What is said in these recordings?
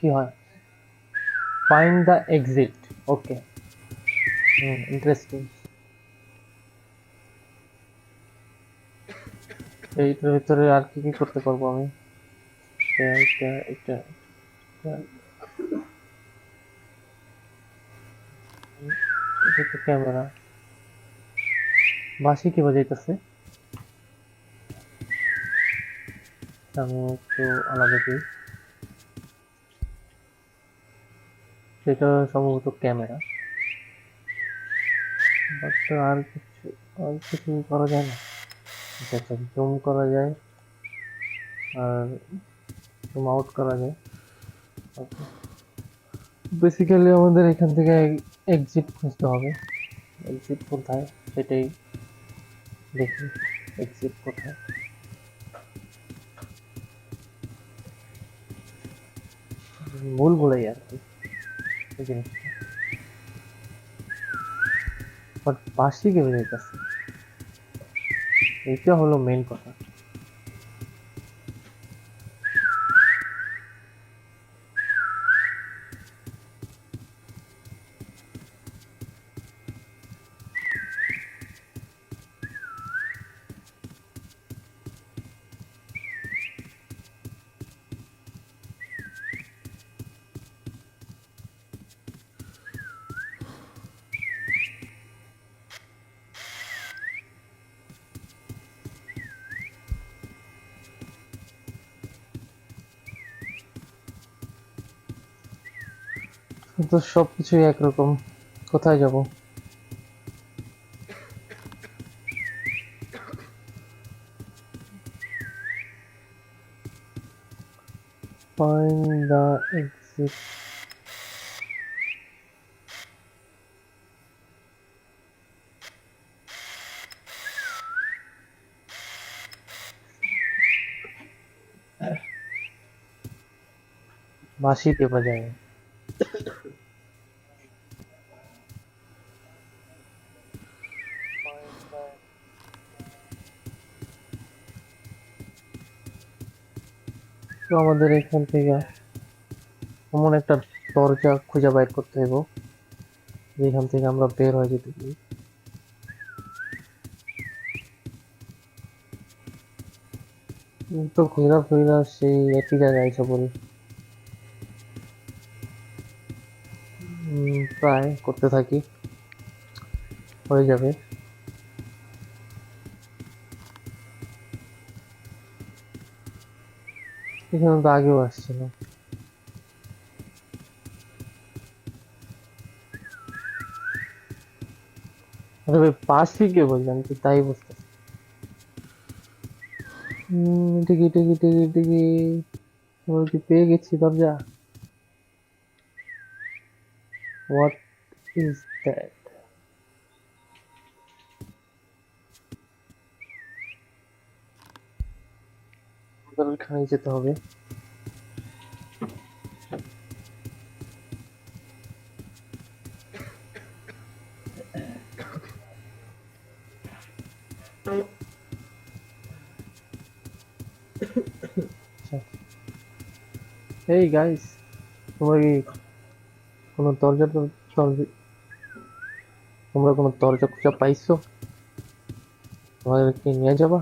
কি হয়? Find the exit. Okay, interesting. এইটার ভিতরে আর কি কি করতে পারবো আমি? এটা এটা এটা এটা তো ক্যামেরা। বাঁশি কি বাজাইতেছে? আমি একটু আলাদা দিই। সেটা সম্ভবত ক্যামেরা, বাট আর কিছু করা যায় না। আচ্ছা আচ্ছা, জুম করা যায় আর জুম আউট করা যায়। ওকে, বেসিক্যালি আমাদের এখান থেকে এক্সিট খুঁজতে হবে। এক্সিট কোথায় সেটাই দেখি। এক্সিট কোথায়? ভুল ভুলাই আর কি এই জিনিসটা। বাট বাঁশি কে বাজাইতেছে, এইটা হলো মেইন কথা। তো সবকিছুই একরকম, কোথায় যাব? Find the exit. বাঁশি দিয়ে বাজায়। তো আমাদের এখান থেকে এমন একটা দরজা খুঁজে বাইর করতে হবে যেখান থেকে আমরা বের হয়ে যেতে পারি। তো ঘোরা ফেরা সেই একই জায়গায় এসে পড়ি। প্রায় করতে থাকি, হয়ে যাবে। এখানে তো আগেও আসছিল। আরে ভাই, পাশি কে বললাম কি তাই বুঝতে। টিকি টিকি টিকি টিকি, আমরা কি পেয়ে গেছি দরজা? What is that? আমাদের ওখানে যেতে হবে। এই গাইস, তোমরা কি কোনো দরজা তোমরা কোনো দরজা খুঁজে পাইছো? তোমাদের কি নিয়ে যাবা?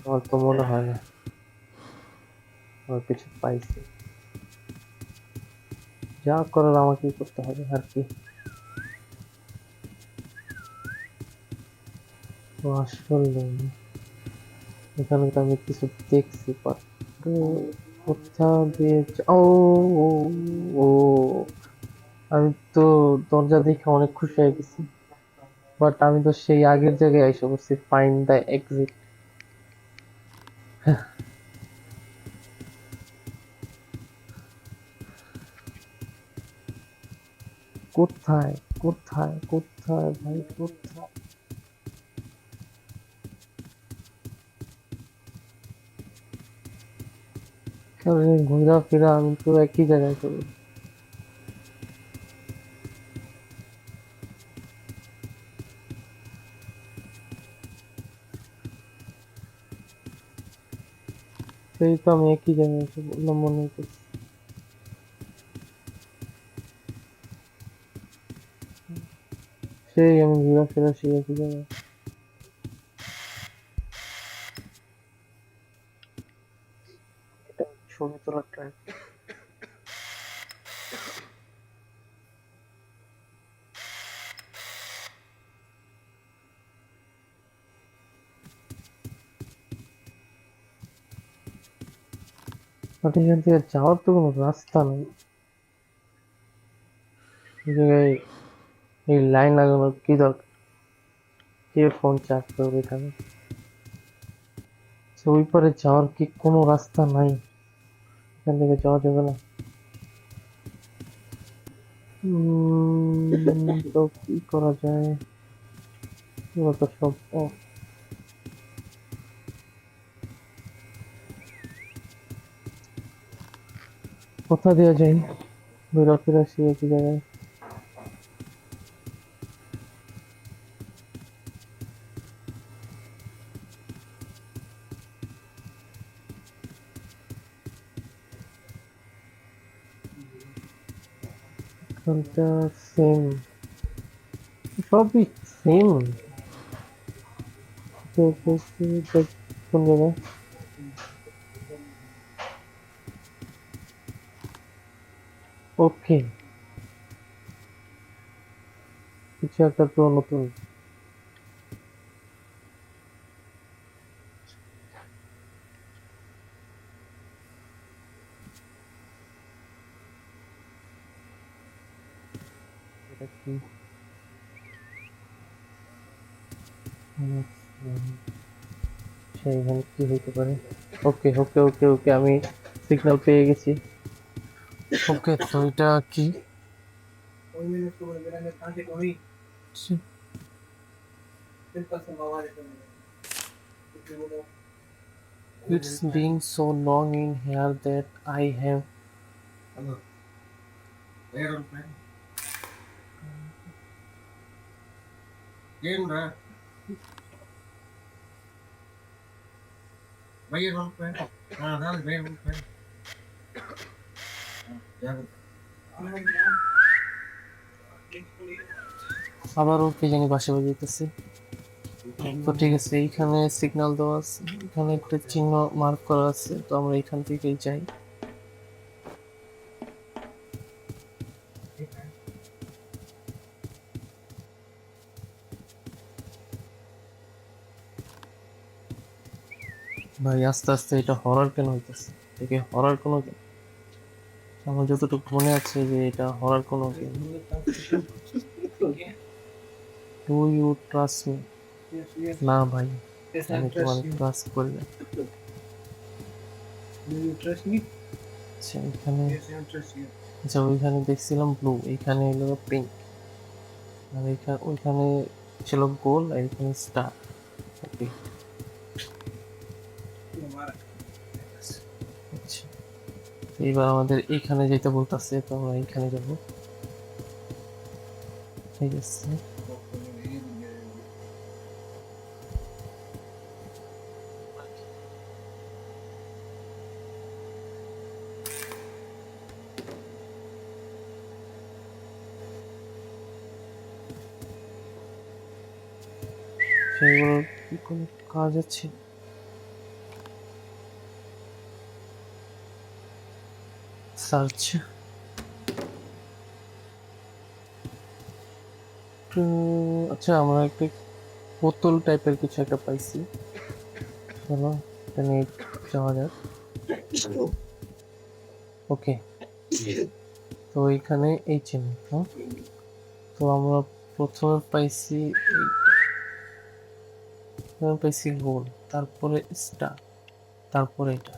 আমার তো মনে হয় না আমার কিছু পাইছি। যা করার আমাকেই করতে হবে আর কি। তো আসলে এখানে তো আমি কিছু দেখছি, বাট কোথা দিয়ে ও ও ও, আমি তো দরজা দেখে অনেক খুশি হয়ে গেছি, বাট আমি তো সেই আগের জায়গায় এসে পড়ছি। Find the exit. কোথায় কোথায় কোথায় ভাই, কোথায়? কারণ ঘোরা ফেরা আমি তো একই জায়গায় করি। এই তো আমি একই জায়গায় এসে বললাম মনে হইতেছে। সেই আমি ঘোরাফেরা সেই একই জায়গায়। এটা ছবি তোলার ট্রাই। বাট এখান থেকে যাওয়ার তো কোনো রাস্তা নেই। এই জায়গায় এই লাইন লাগানোর কি দরকার? কে ফোন চার্জ করবে এখানে? তো ওই পারে যাওয়ার কি কোনো রাস্তা নাই? এখান থেকে যাওয়া যাবে না? তো কি করা যায়? এগুলো তো সব কথা দেওয়া যায়। ঘোরাফেরা সেই একই জায়গায়। এখানটা সেম, সবই সেম। কোন জায়গায়? ওকে, কিছু একটা তো নতুন। এটা কি? এখানে কি হইতে পারে? ওকে ওকে ওকে ওকে, আমি সিগন্যাল পেয়ে গেছি। ওকে, তো এটা কি? It's been so long in here that I have আবারও কে জানি বাসা বাজাইতেছে। তো ঠিক আছে, এইখানে সিগন্যাল দেওয়া আছে, এখানে একটা চিহ্ন মার্ক করা আছে, তো আমরা এখান থেকেই যাই। ভাই আস্তে আস্তে, এটা হরর কেন হইতেছে? দেখে হরর কোনো গেম? আমার যতটুকু মনে আছে যে এটা হরর কোনো game. Do you trust me? না ভাই, আমি তোমার ট্রাস্ট করি না। আচ্ছা এখানে, আচ্ছা ওইখানে দেখছিলাম ব্লু, এইখানে হলো পিঙ্ক, আর এইখানে ওইখানে ছিল গোল, আর এখানে স্টার। ওকে, আচ্ছা এইবার আমাদের এইখানে যেতে বলতেছে, তো আমরা এইখানে যাব। ঠিক আছে, সেগুলোর কি কোনো কাজ আছে? সার্চ। আচ্ছা আমরা একটা বোতল টাইপের কিছু একটা পাইছি, চলো এটা নিয়ে যাওয়া যাক। ওকে, তো এখানে এই চিহ্ন, হ্যাঁ? তো আমরা প্রথমে পাইছি প্রথমে পাইছি গোল, তারপরে স্টার, তারপরে এটা।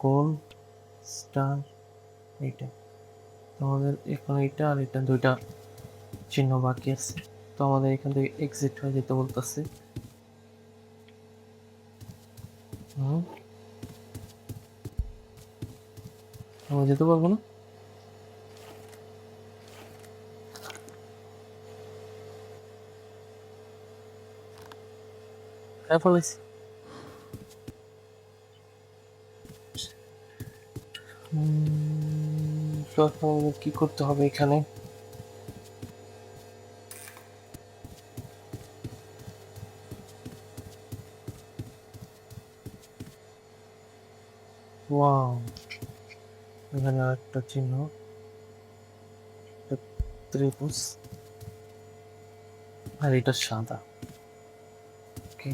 গোল, স্টার, এইটা। তো আমাদের এখন এটা আর এটা দুইটা চিহ্ন বাকি আছে, তো আমাদের এখান থেকে এক্সিট হয়ে যেতে বলতেছে। আমরা যেতে পারবো না? ফেলেছি। তো এখন কি করতে হবে এখানে? ওয়াও, এখানে আরেকটা চিহ্ন, একটা ত্রিভুজ, আর এটা সাদা। ওকে,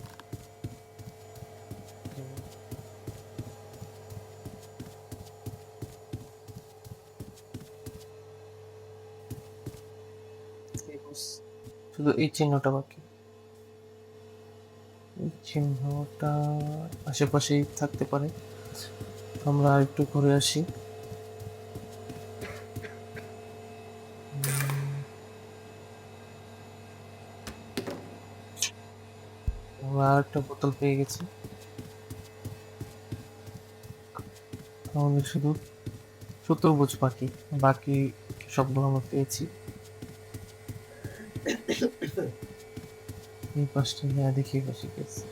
ত্রিভুজ, শুধু এই চিহ্নটা বাকি। এই চিহ্নটা আশেপাশেই থাকতে পারে, আমরা একটু ঘুরে আসি। আমরা আরেকটা বোতল পেয়ে গেছি, আমাদের শুধু চতুর্ভুজ বাকি, বাকি সবগুলো আমরা পেয়েছি। এই পাশটা নিয়ে দেখি পাশে গেছে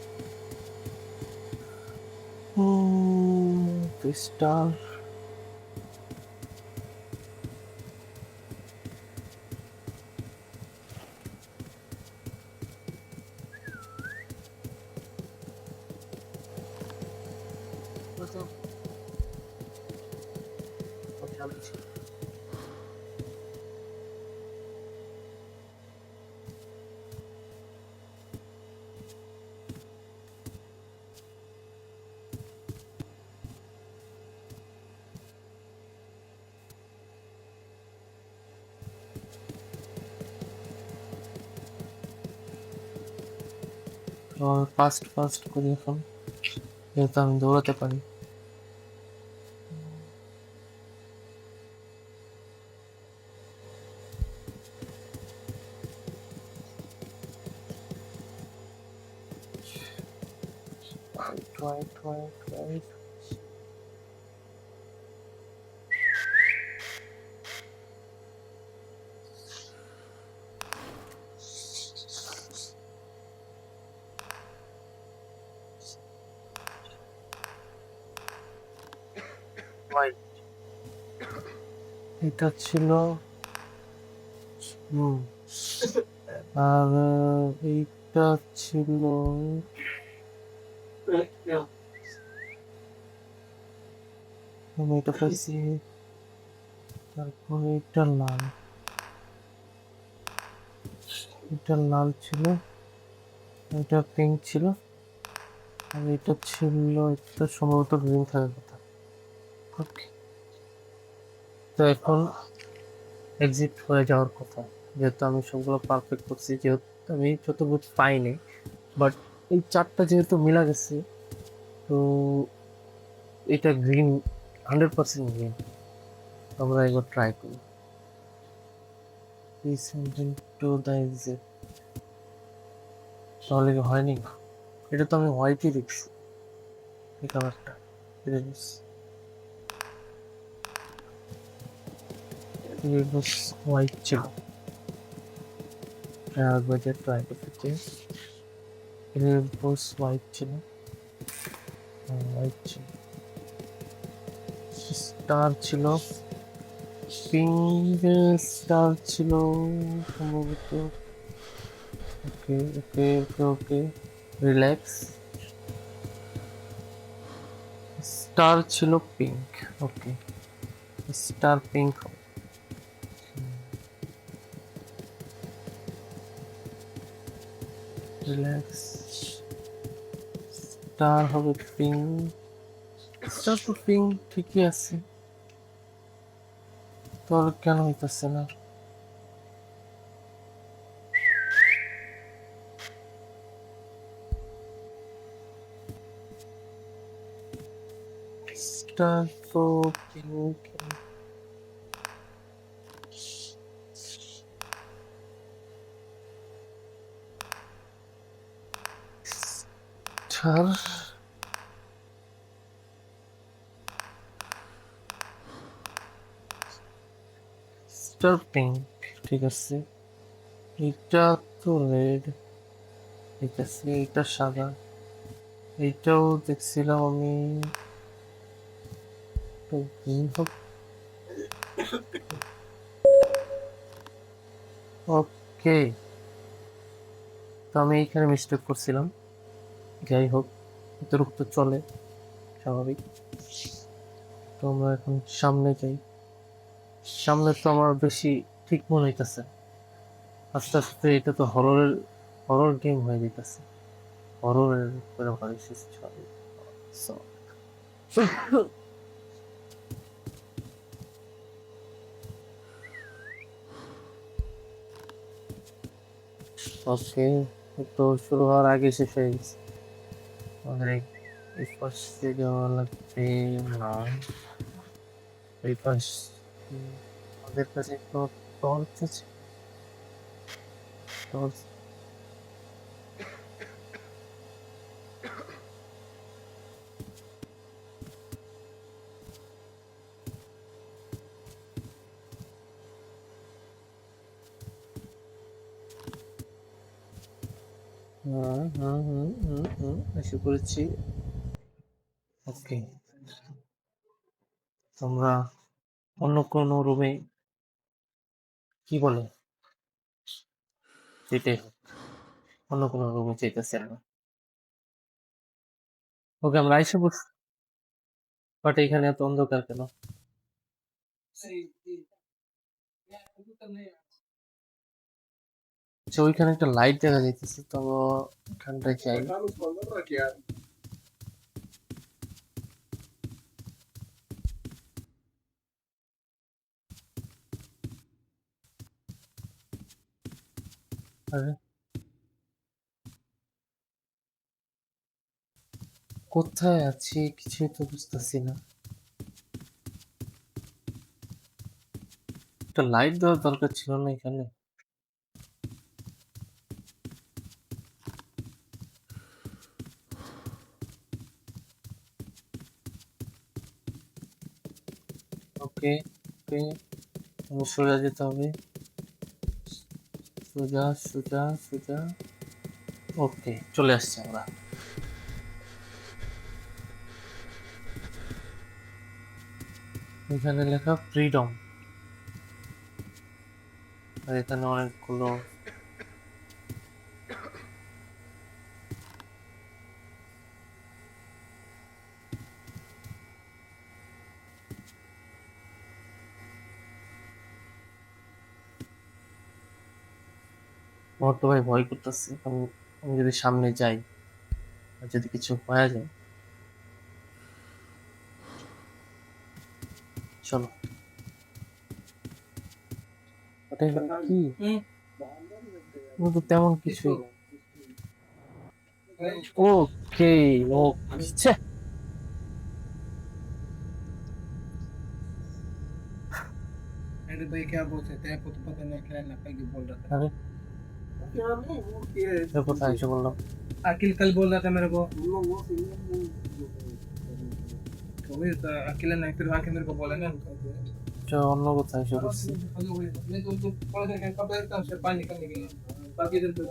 ক্রিস্টাল। ফাস্ট ফাস্ট করি এখন, যেহেতু আমি দৌড়াতে পারি। Wait. এটা ছিল, আর এইটা ছিল, আমি এটা পাইছি। তারপরে এটা লাল, এটা লাল ছিল, এটা পিঙ্ক ছিল, আর এটা ছিল, এটা সম্ভবত গ্রিন থাকার কথা। ওকে, তো এখন এক্সিট হয়ে যাওয়ার কথা, যেহেতু আমি সবগুলো পারফেক্ট করছি, যেহেতু আমি চতুর্ভুজ পাইনি, বাট এই চারটা যেহেতু মিলা গেছে, তো এটা গ্রিন, 100% গ্রিন। আমরা একবার ট্রাই করি। টু দ্য এক্সিট, তাহলে কি হয়নি? এটা তো আমি হোয়াইটই দেখছি, এই কালারটা হোয়াইট ছিল। একবার ট্রাই করতে, হোয়াইট ছিল, হোয়াইট ছিল, স্টার ছিল, পিঙ্ক স্টার ছিল সম্ভবত। ওকে ওকে ওকে ওকে, রিল্যাক্স, স্টার ছিল পিঙ্ক। ওকে, স্টার পিঙ্ক, রিল্যাক্স, স্টার হবে পিঙ্ক, স্টার তো পিঙ্ক ঠিকই আছে, তোর কেন হইতেছে না? স্টার তো পিঙ্ক, স্টার, স্টার পিঙ্ক, ঠিক আছে। এটা তো রেড, ঠিক আছে, এটা সাদা, এইটাও দেখছিলাম আমি। তো green হোক। ওকে, তো আমি এইখানে মিস্টেক করছিলাম। যাই হোক, এতটুকু তো চলে, স্বাভাবিক। তো আমরা এখন সামনে যাই। সামনে তো আমার বেশি ঠিক মনে হইতেছে। আস্তে আস্তে এটা তো হরর গেম হয়ে যেতেছে। হররের উপরে ভালো চলে। So, ওকে, তো শুরু হওয়ার আগে শেষ হয়ে গেছে। আমাদের এই পাশে যাওয়া লাগবে না, এই পাশ। আমাদের কাছে তো টর্চ আছে, টর্চ। এসে পড়েছি। ওকে, তোমরা অন্য কোনো রুমে, কি বলে যেতে, অন্য কোনো রুমে যেতেছি আমরা। ওকে, আমরা এসে পড়ছি, বাট এখানে এত অন্ধকার কেন? আচ্ছা, ওইখানে একটা লাইট দেখা যাইতেছে, তো এখানটায় যাই। আরে, কোথায় আছি কিছুই তো বুঝতেছি না। একটা লাইট দেওয়ার দরকার ছিল না এখানে? ওকে, ওকে, আমি সোজা যেতে হবে, সোজা সোজা সোজা। ওকে, চলে আসছি আমরা। এখানে লেখা ফ্রিডম, আর এখানে অনেকগুলো। আমার তো ভাই ভয় করতেছে। আমি যদি সামনে যাই আর যদি কিছু পাওয়া যায়। চলো, ওটা কি? ও তো তেমন কিছুই। ওকে, ওকে। अरे भाई क्या बोलते थे आपको तो पता नहीं क्या नकल की बोल रहा था। আরে, এ কোথায় এসে বললাম? अकिल कल बोल रहा था मेरे को तो वही तो अकिल ने फिर आके मेरे को बोला ना অন্য কোথায় এসে বলছি। मैं तो थोड़ा देर का कब बैठता हूँ पानी निकलने के लिए बाकी दिन तो